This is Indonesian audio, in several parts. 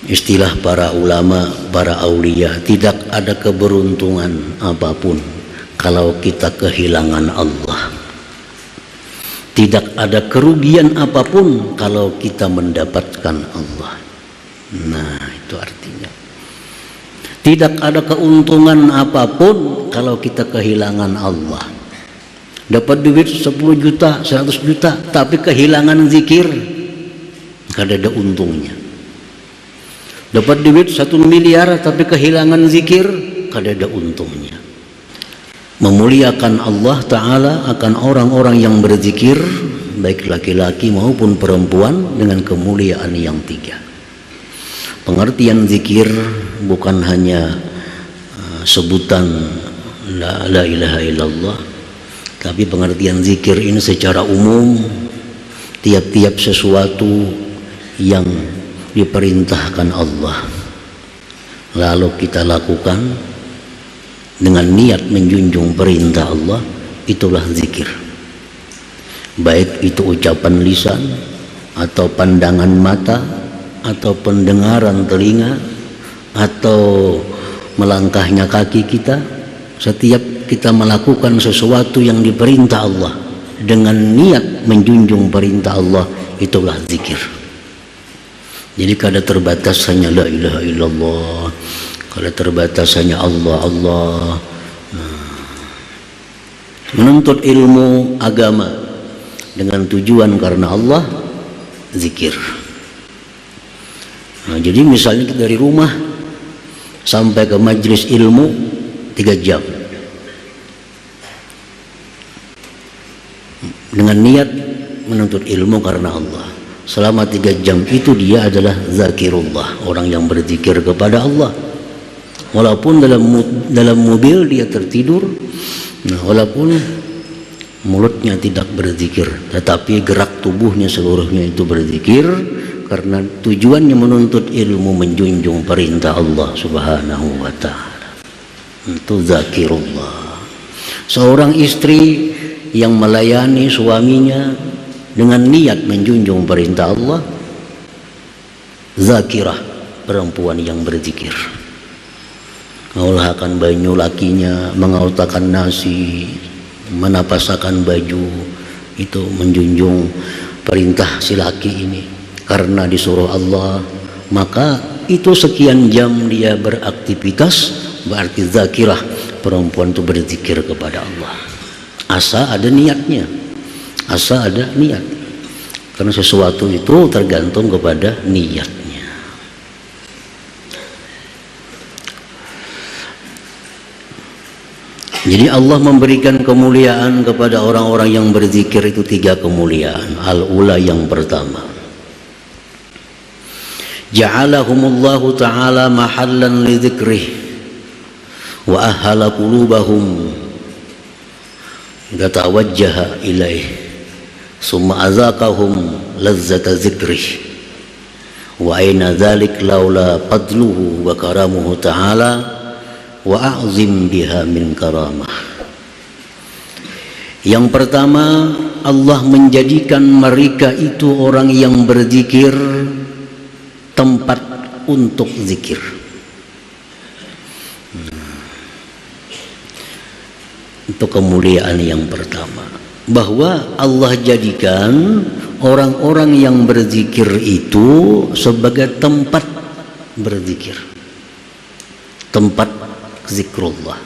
Istilah para ulama, para aulia, tidak ada keberuntungan apapun kalau kita kehilangan Allah. Tidak ada kerugian apapun kalau kita mendapatkan Allah. Nah, itu artinya. Tidak ada keuntungan apapun kalau kita kehilangan Allah. Dapat duit 10 juta, 100 juta, tapi kehilangan zikir, kada ada untungnya. Dapat duit 1 miliar, tapi kehilangan zikir, kada ada untungnya. Memuliakan Allah Ta'ala akan orang-orang yang berzikir, baik laki-laki maupun perempuan, dengan kemuliaan yang 3. Pengertian zikir bukan hanya sebutan la ilaha illallah, tapi pengertian zikir ini secara umum tiap-tiap sesuatu yang diperintahkan Allah lalu kita lakukan dengan niat menjunjung perintah Allah, itulah zikir. Baik itu ucapan lisan atau pandangan mata atau pendengaran telinga atau melangkahnya kaki kita, setiap kita melakukan sesuatu yang diperintah Allah dengan niat menjunjung perintah Allah, itulah zikir. Jadi kada terbatas hanya la ilaha illallah, kada terbatas hanya Allah Allah. Menuntut ilmu agama dengan tujuan karena Allah, zikir. Nah, jadi misalnya kita dari rumah sampai ke majelis ilmu 3 jam dengan niat menuntut ilmu karena Allah. Selama 3 jam itu dia adalah zakirullah, orang yang berzikir kepada Allah. Walaupun dalam mobil dia tertidur, nah, walaupun mulutnya tidak berzikir, tetapi gerak tubuhnya seluruhnya itu berzikir, karena tujuannya menuntut ilmu, menjunjung perintah Allah Subhanahu wa ta'ala. Itu zakirullah. Seorang istri yang melayani suaminya dengan niat menjunjung perintah Allah, zakirah, perempuan yang berzikir. Mengolahkan banyu lakinya, mengautakan nasi, menapasakan baju, itu menjunjung perintah si laki ini. Karena disuruh Allah, maka itu sekian jam dia beraktivitas, berarti zakirah, perempuan itu berzikir kepada Allah. Asa ada niatnya, asa ada niat, karena sesuatu itu tergantung kepada niatnya. Jadi Allah memberikan kemuliaan kepada orang-orang yang berzikir itu 3 kemuliaan. Al-ula, yang pertama, ja'alahumullahu ta'ala mahallan li dzikrih wa ahala qulubahum tatawajjaha ilaih summa azaqahum lazzata dzikrih wa aina dzalik laula fadluhu wa karamuhu ta'ala wa a'zim biha min karamah. Yang pertama, Allah menjadikan mereka itu orang yang berzikir tempat untuk zikir. Itu kemuliaan yang pertama, bahwa Allah jadikan orang-orang yang berzikir itu sebagai tempat berzikir, tempat zikrullah.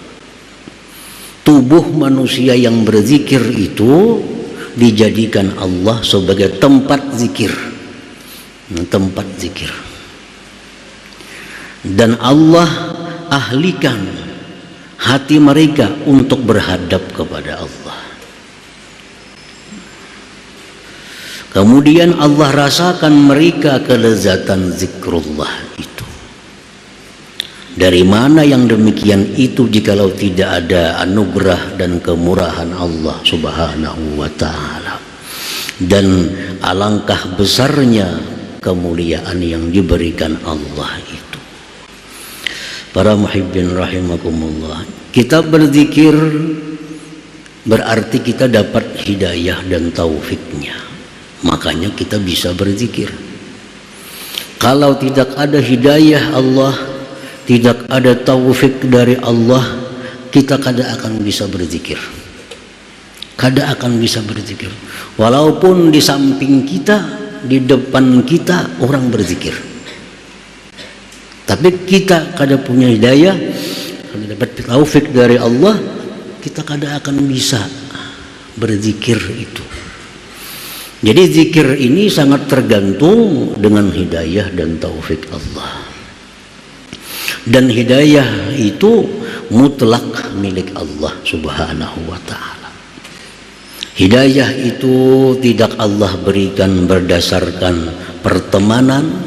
Tubuh manusia yang berzikir itu dijadikan Allah sebagai tempat zikir, tempat zikir. Dan Allah ahlikan hati mereka untuk berhadap kepada Allah. Kemudian Allah rasakan mereka kelezatan zikrullah itu. Dari mana yang demikian itu jikalau tidak ada anugerah dan kemurahan Allah Subhanahu wa ta'ala. Dan alangkah besarnya kemuliaan yang diberikan Allah itu. Para muhibbin rahimakumullah, kita berzikir berarti kita dapat hidayah dan taufiknya, makanya kita bisa berzikir. Kalau tidak ada hidayah Allah, tidak ada taufik dari Allah, kita kada akan bisa berzikir. Kada akan bisa berzikir. Walaupun di samping kita, di depan kita orang berzikir. Tapi kita kada punya hidayah, kada dapat taufik dari Allah, kita kada akan bisa berzikir itu. Jadi zikir ini sangat tergantung dengan hidayah dan taufik Allah. Dan hidayah itu mutlak milik Allah Subhanahu wa ta'ala. Hidayah itu tidak Allah berikan berdasarkan pertemanan,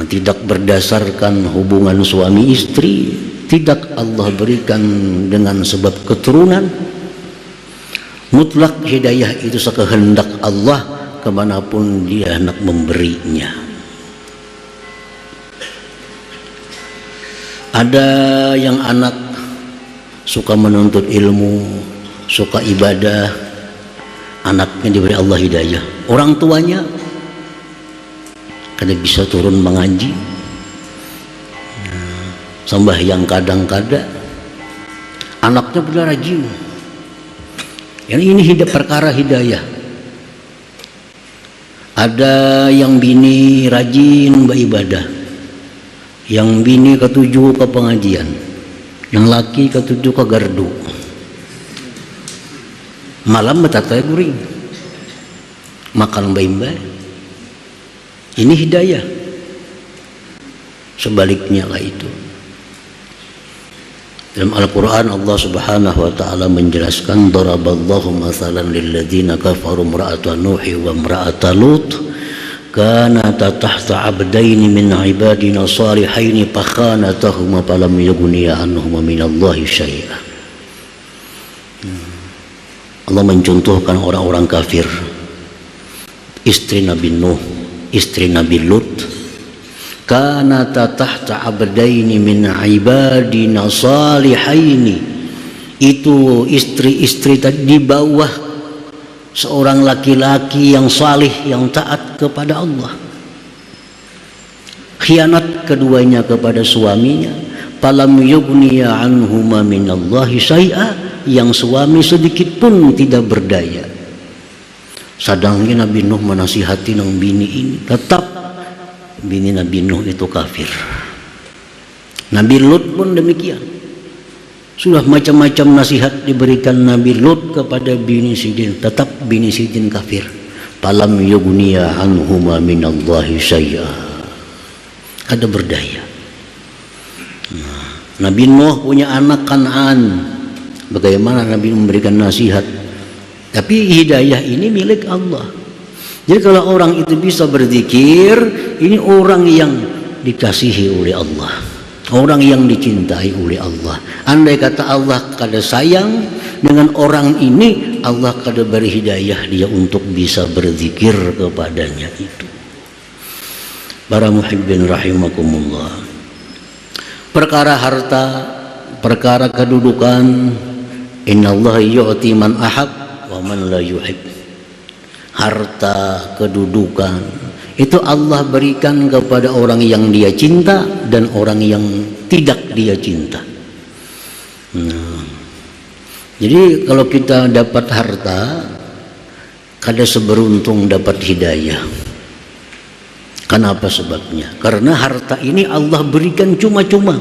tidak berdasarkan hubungan suami istri, tidak Allah berikan dengan sebab keturunan. Mutlak hidayah itu sekehendak Allah kemanapun dia hendak memberinya. Ada yang anak suka menuntut ilmu, suka ibadah, anaknya diberi Allah hidayah. Orang tuanya kada bisa turun mengaji, sembahyang kadang-kadang, anaknya pula rajin. Yang ini perkara hidayah. Ada yang bini rajin beribadah, yang bini ketujuh ke pengajian, yang laki ketujuh ke gardu, malam betatai guring, makan baimbai. Ini hidayah. Sebaliknya lah itu. Dalam Al-Quran Allah Subhanahu wa ta'ala menjelaskan, daraballahu mathalan lilladzina kafaru imra'ata Nuhi wa imra'ata Lut kanata tahta abdaini min ibadina salihaini fakhanatahuma falam yughniya anhuma minallahi syai'a. Allah mencontohkan orang-orang kafir, istri Nabi Nuh, istri Nabi Lut, kanata tahta abdaini min ibadina salihaini, itu istri-istri tadi di bawah seorang laki-laki yang salih, yang taat kepada Allah. Khianat keduanya kepada suaminya, falam yughniya anhuma minallahi syai'a, yang suami sedikit pun tidak berdaya. Sadangnya Nabi Nuh menasihati nang bini ini, tetap bini Nabi Nuh itu kafir. Nabi Lut pun demikian. Sudah macam-macam nasihat diberikan Nabi Lut kepada bini Sidin, tetap bini Sidin kafir. Falam yughniya anhuma minallahi syai'a, kada berdaya. Nabi Nuh punya anak Kan'an. Bagaimana Nabi memberikan nasihat? Tapi hidayah ini milik Allah. Jadi kalau orang itu bisa berzikir, ini orang yang dikasihi oleh Allah, orang yang dicintai oleh Allah. Andai kata Allah kada sayang dengan orang ini, Allah kada beri hidayah dia untuk bisa berzikir kepadanya itu. Para muhibbin rahimakumullah. Perkara harta, perkara kedudukan, innallaha yu'ti man ahab wa man la yuhib. Harta, kedudukan itu Allah berikan kepada orang yang dia cinta dan orang yang tidak dia cinta. Jadi kalau kita dapat harta, kada seberuntung dapat hidayah. Kenapa sebabnya? Karena harta ini Allah berikan cuma-cuma.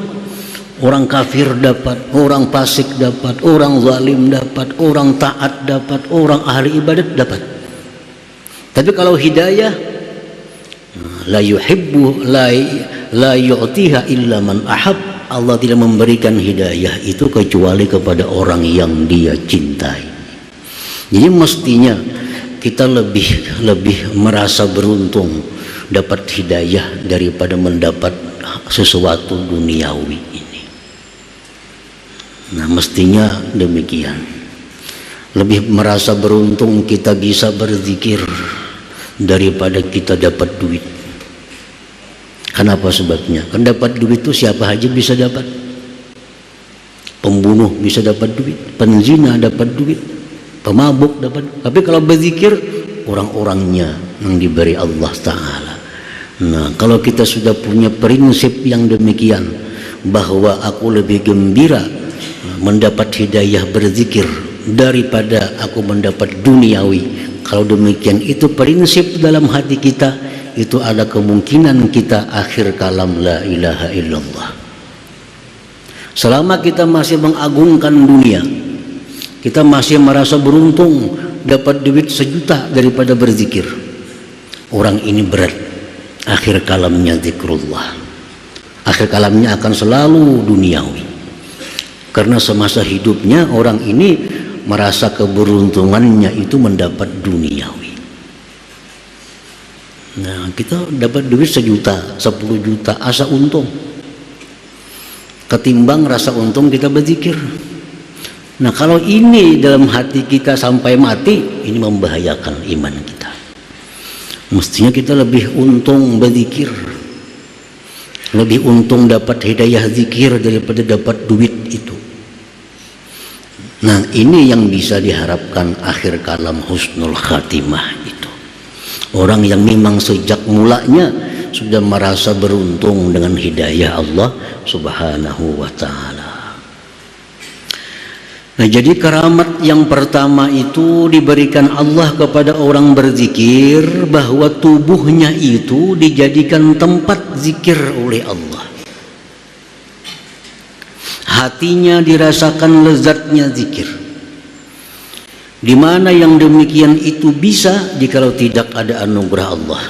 Orang kafir dapat, orang fasik dapat, orang zalim dapat, orang taat dapat, orang ahli ibadat dapat. Tapi kalau hidayah, la yuhibbu la yu'tiha illa man ahab. Allah tidak memberikan hidayah itu kecuali kepada orang yang dia cintai. Jadi mestinya kita lebih merasa beruntung dapat hidayah daripada mendapat sesuatu duniawi ini. Nah, mestinya demikian. Lebih merasa beruntung kita bisa berzikir daripada kita dapat duit. Kenapa sebabnya? Kan dapat duit itu siapa aja bisa dapat. Pembunuh bisa dapat duit, penzina dapat duit, pemabuk dapat. Tapi kalau berzikir, orang-orangnya yang diberi Allah Ta'ala. Nah, kalau kita sudah punya prinsip yang demikian, bahwa aku lebih gembira mendapat hidayah berzikir daripada aku mendapat duniawi, kalau demikian itu prinsip dalam hati kita, itu ada kemungkinan kita akhir kalam la ilaha illallah. Selama kita masih mengagungkan dunia, kita masih merasa beruntung dapat duit 1 juta daripada berzikir, orang ini berat akhir kalamnya zikrullah. Akhir kalamnya akan selalu duniawi, karena semasa hidupnya orang ini merasa keberuntungannya itu mendapat duniawi. Nah, kita dapat duit 1 juta, 10 juta, asa untung, ketimbang rasa untung kita berzikir. Nah, kalau ini dalam hati kita sampai mati, ini membahayakan iman kita. Mestinya kita lebih untung berzikir, lebih untung dapat hidayah zikir daripada dapat duit itu. Nah, ini yang bisa diharapkan akhir kalam husnul khatimah itu. Orang yang memang sejak mulanya sudah merasa beruntung dengan hidayah Allah Subhanahu wa ta'ala. Nah, jadi karamat yang pertama itu diberikan Allah kepada orang berzikir, bahwa tubuhnya itu dijadikan tempat zikir oleh Allah. Hatinya dirasakan lezatnya zikir. Di mana yang demikian itu bisa jikalau tidak ada anugerah Allah.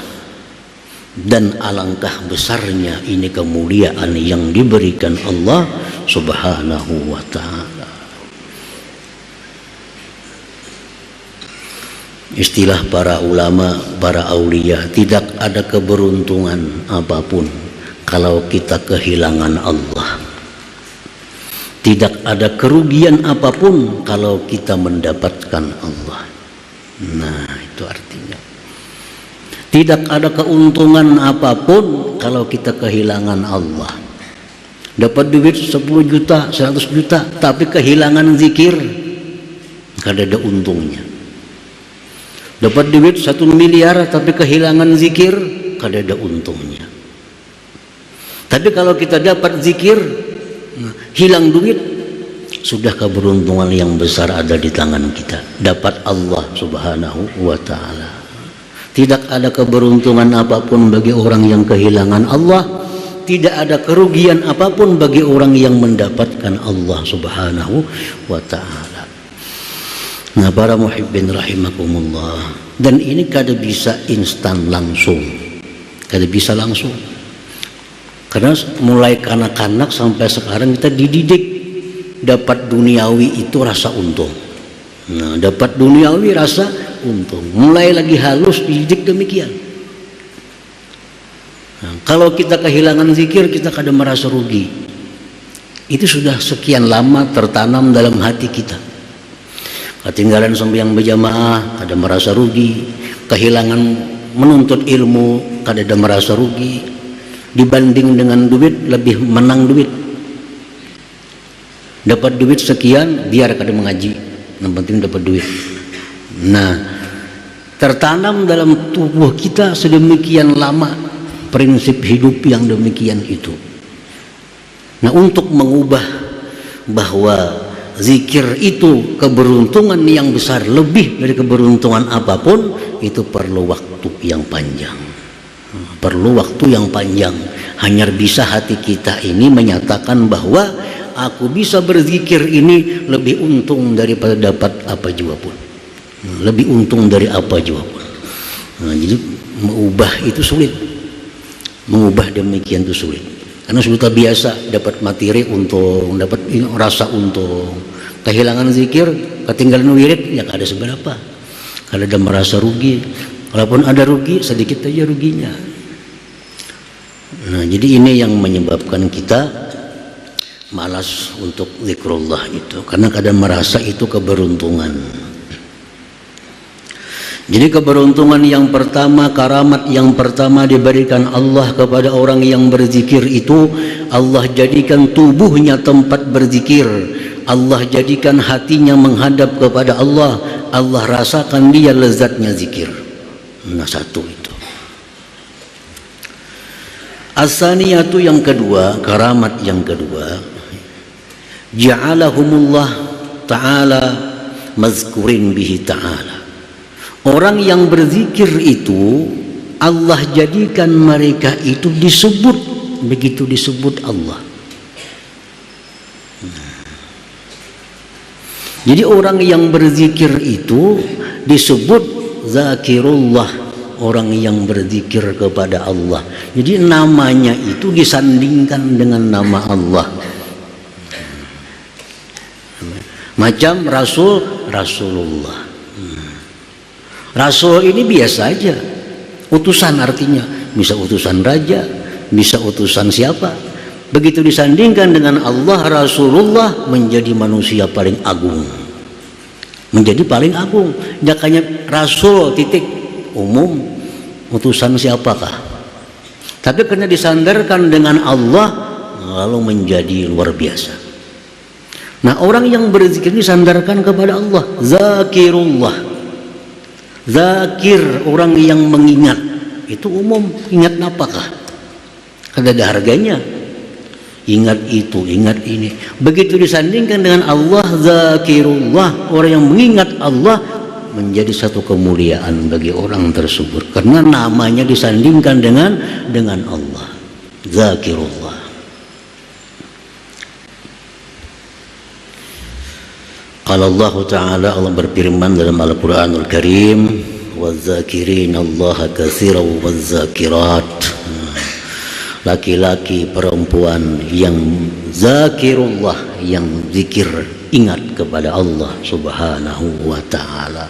Dan alangkah besarnya ini kemuliaan yang diberikan Allah Subhanahu wa ta'ala. Istilah para ulama, para aulia, tidak ada keberuntungan apapun kalau kita kehilangan Allah. Tidak ada kerugian apapun kalau kita mendapatkan Allah. Nah, itu artinya tidak ada keuntungan apapun kalau kita kehilangan Allah. Dapat duit 10 juta, 100 juta, tapi kehilangan zikir, kada ada untungnya. Dapat duit 1 miliar tapi kehilangan zikir, kada ada untungnya. Tapi kalau kita dapat zikir, hilang duit, sudah keberuntungan yang besar ada di tangan kita. Dapat Allah Subhanahu wa ta'ala. Tidak ada keberuntungan apapun bagi orang yang kehilangan Allah. Tidak ada kerugian apapun bagi orang yang mendapatkan Allah Subhanahu wa ta'ala. Nah, para muhibbin rahimakumullah, dan ini kada bisa instan langsung, kada bisa langsung, karena mulai kanak-kanak sampai sekarang kita dididik dapat duniawi itu rasa untung. Nah, dapat duniawi rasa untung, mulai lagi halus dididik demikian. Nah, kalau kita kehilangan zikir, kita kada merasa rugi. Itu sudah sekian lama tertanam dalam hati kita. Ketinggalan sembahyang berjamaah, kada merasa rugi. Kehilangan menuntut ilmu, kada ada merasa rugi. Dibanding dengan duit, lebih menang duit. Dapat duit sekian, biar kada mengaji, yang penting dapat duit. Nah, tertanam dalam tubuh kita sedemikian lama prinsip hidup yang demikian itu. Nah, untuk mengubah bahwa zikir itu keberuntungan yang besar, lebih dari keberuntungan apapun, itu perlu waktu yang panjang. Perlu waktu yang panjang. Hanya bisa hati kita ini menyatakan bahwa aku bisa berzikir ini lebih untung daripada dapat apa jua pun. Lebih untung dari apa jua pun. Nah, jadi mengubah itu sulit. Mengubah demikian itu sulit. Karena sudah biasa dapat materi untung, dapat rasa untung. Kehilangan zikir, ketinggalan wirid, ya kada seberapa. Kada ada merasa rugi. Walaupun ada rugi, sedikit aja ruginya. Nah, jadi ini yang menyebabkan kita malas untuk zikrullah itu, karena kadang merasa itu keberuntungan. Jadi keberuntungan yang pertama, karamat yang pertama diberikan Allah kepada orang yang berzikir itu, Allah jadikan tubuhnya tempat berzikir, Allah jadikan hatinya menghadap kepada Allah, Allah rasakan dia lezatnya zikir. Nah, satu itu. As-saniyatu yang kedua, karamat yang kedua, ja'alahumullah ta'ala mazkurin bihi ta'ala. Orang yang berzikir itu Allah jadikan mereka itu disebut, begitu disebut Allah. Jadi orang yang berzikir itu disebut zakirullah, orang yang berzikir kepada Allah. Jadi namanya itu disandingkan dengan nama Allah. Macam Rasul, Rasulullah. Rasul ini biasa aja, utusan artinya, bisa utusan raja, bisa utusan siapa. Begitu disandingkan dengan Allah, Rasulullah menjadi manusia paling agung, menjadi paling agung. Makanya Rasul titik umum, utusan siapakah? Tapi karena disandarkan dengan Allah, lalu menjadi luar biasa. Nah, orang yang berzikir disandarkan kepada Allah, zakirullah. Zakir, orang yang mengingat, itu umum. Ingat apakah? Ada harganya. Ingat itu, ingat ini. Begitu disandingkan dengan Allah, zakirullah, orang yang mengingat Allah, menjadi satu kemuliaan bagi orang tersebut karena namanya disandingkan dengan Allah, zakirullah. Qala Allah Ta'ala, Allah berfirman dalam Al-Quranul Karim, وَالذَّاكِرِينَ اللَّهَ كَثِيرًا وَالذَّاكِرَاتِ. Laki-laki perempuan yang zakirullah, yang zikir, ingat kepada Allah Subhanahu wa Ta'ala.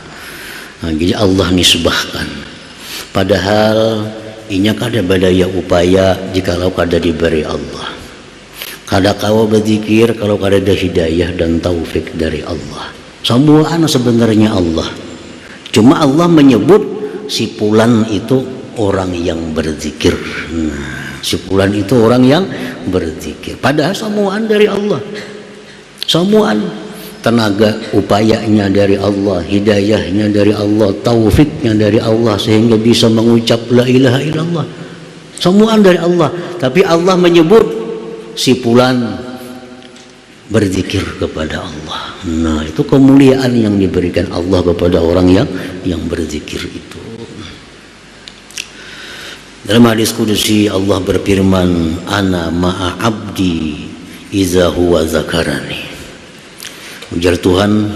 Nah, jadi Allah nisbahkan, padahal inya kada badaya upaya jikalau kada diberi Allah, kada kau berzikir kalau kada ada hidayah dan taufik dari Allah. Semuanya sebenarnya Allah, cuma Allah menyebut si fulan itu orang yang berzikir. Si fulan itu orang yang berzikir, padahal semuaan dari Allah, semuaan tenaga upayanya dari Allah, hidayahnya dari Allah, taufiknya dari Allah, sehingga bisa mengucap la ilaha illallah, semuaan dari Allah. Tapi Allah menyebut si fulan berzikir kepada Allah. Nah, itu kemuliaan yang diberikan Allah kepada orang yang berzikir itu. Dalam hadis kudusi Allah berfirman, ana ma'a abdi iza huwa zakarani. Ujar Tuhan,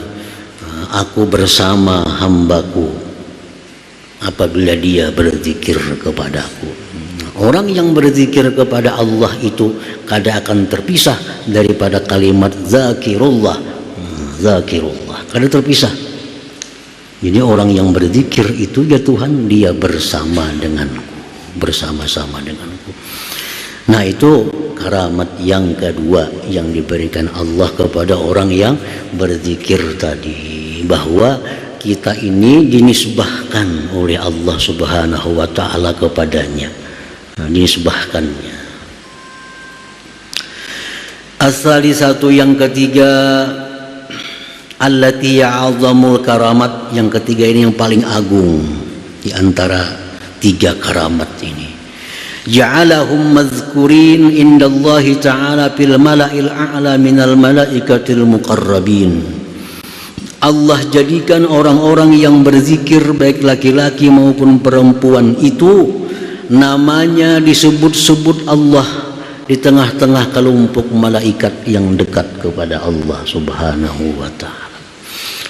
aku bersama hambaku apabila dia berzikir kepadaku. Orang yang berzikir kepada Allah itu kada akan terpisah daripada kalimat zakirullah, zakirullah, kada terpisah. Jadi orang yang berzikir itu, ya Tuhan, dia bersama denganku, bersama-sama denganku. Nah, itu karamat yang kedua yang diberikan Allah kepada orang yang berzikir tadi, bahwa kita ini dinisbahkan oleh Allah Subhanahu wa Ta'ala kepadanya. Nah, dinisbahkannya. As-salisatu yang ketiga, allati ya'azamul karamat, yang ketiga ini yang paling agung di antara tiga karamat ini. Ja'alahum mazkurin indallahi ta'ala fil mala'il a'la minal malaikatil muqarrabin. Allah jadikan orang-orang yang berzikir, baik laki-laki maupun perempuan itu, namanya disebut-sebut Allah di tengah-tengah kelompok malaikat yang dekat kepada Allah Subhanahu wa Ta'ala.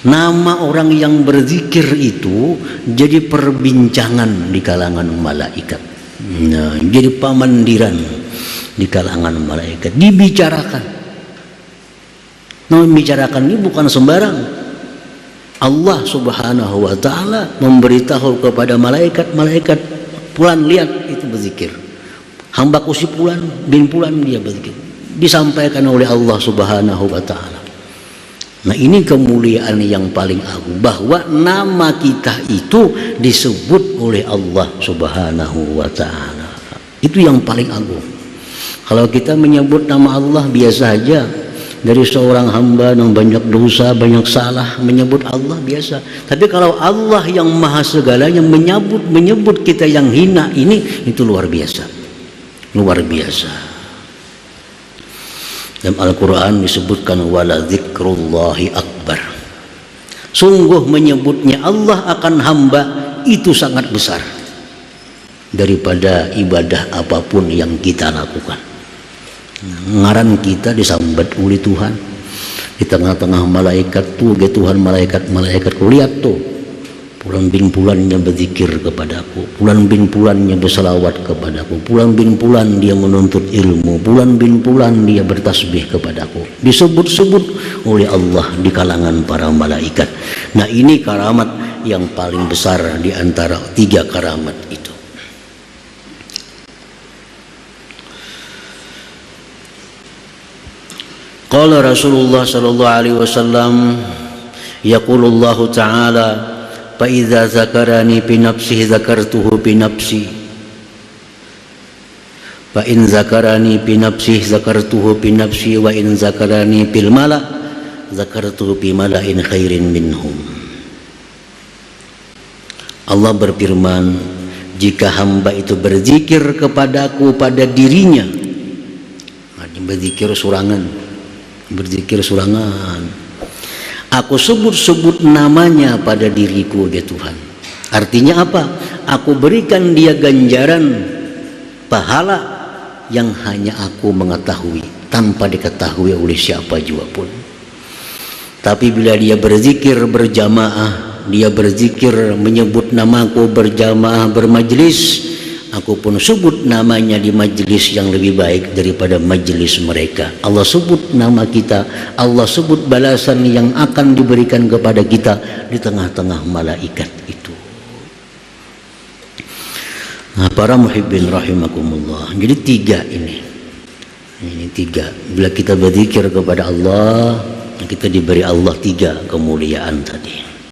Nama orang yang berzikir itu jadi perbincangan di kalangan malaikat. Nah, jadi pamandiran di kalangan malaikat, dibicarakan. Nah, membicarakan ini bukan sembarang. Allah Subhanahu wa Ta'ala memberitahu kepada malaikat, fulan lihat itu berzikir, hambaku si fulan bin fulan dia berzikir, disampaikan oleh Allah Subhanahu wa Ta'ala. Nah, ini kemuliaan yang paling agung, bahwa nama kita itu disebut oleh Allah Subhanahu wa Ta'ala. Itu yang paling agung. Kalau kita menyebut nama Allah biasa aja, dari seorang hamba yang banyak dosa, banyak salah, menyebut Allah biasa. Tapi kalau Allah yang maha segalanya menyebut kita yang hina ini, itu luar biasa. luar biasa. Dalam Al-Quran disebutkan wala dzikrullahi akbar. Sungguh menyebutnya Allah akan hamba itu sangat besar daripada ibadah apapun yang kita lakukan. Ngaran kita disambat oleh Tuhan di tengah-tengah malaikat tuh, Tuhan malaikat kulihat tuh, pulang bin pulannya berzikir kepadaku, pulang bin pulannya berselawat kepadaku, pulang bin pulan dia menuntut ilmu, pulang bin pulan dia bertasbih kepadaku, disebut-sebut oleh Allah di kalangan para malaikat. Nah, ini karamat yang paling besar di antara 3 karamat itu. Qala Rasulullah sallallahu alaihi wasallam, yaqulullahu ta'ala, fa idza zakarani bi nafsihi zakartuhu bi nafsi, fa in zakarani bi nafsihi zakartuhu bi nafsi, wa in zakarani bil mala zakartuhu bi mala'in khairin minhum. Allah berfirman, jika hamba itu berzikir kepadaku pada dirinya, berzikir surangan, aku sebut-sebut namanya pada diriku, dia Tuhan. Artinya apa? Aku berikan dia ganjaran pahala yang hanya aku mengetahui, tanpa diketahui oleh siapa juga pun. Tapi bila dia berzikir berjamaah, dia berzikir menyebut namaku berjamaah bermajlis, aku pun sebut namanya di majlis yang lebih baik daripada majlis mereka. Allah sebut nama kita, Allah sebut balasan yang akan diberikan kepada kita di tengah-tengah malaikat itu. Nah, para muhibbin rahimakumullah. Jadi 3 ini. Ini 3. Bila kita berzikir kepada Allah, kita diberi Allah 3 kemuliaan tadi.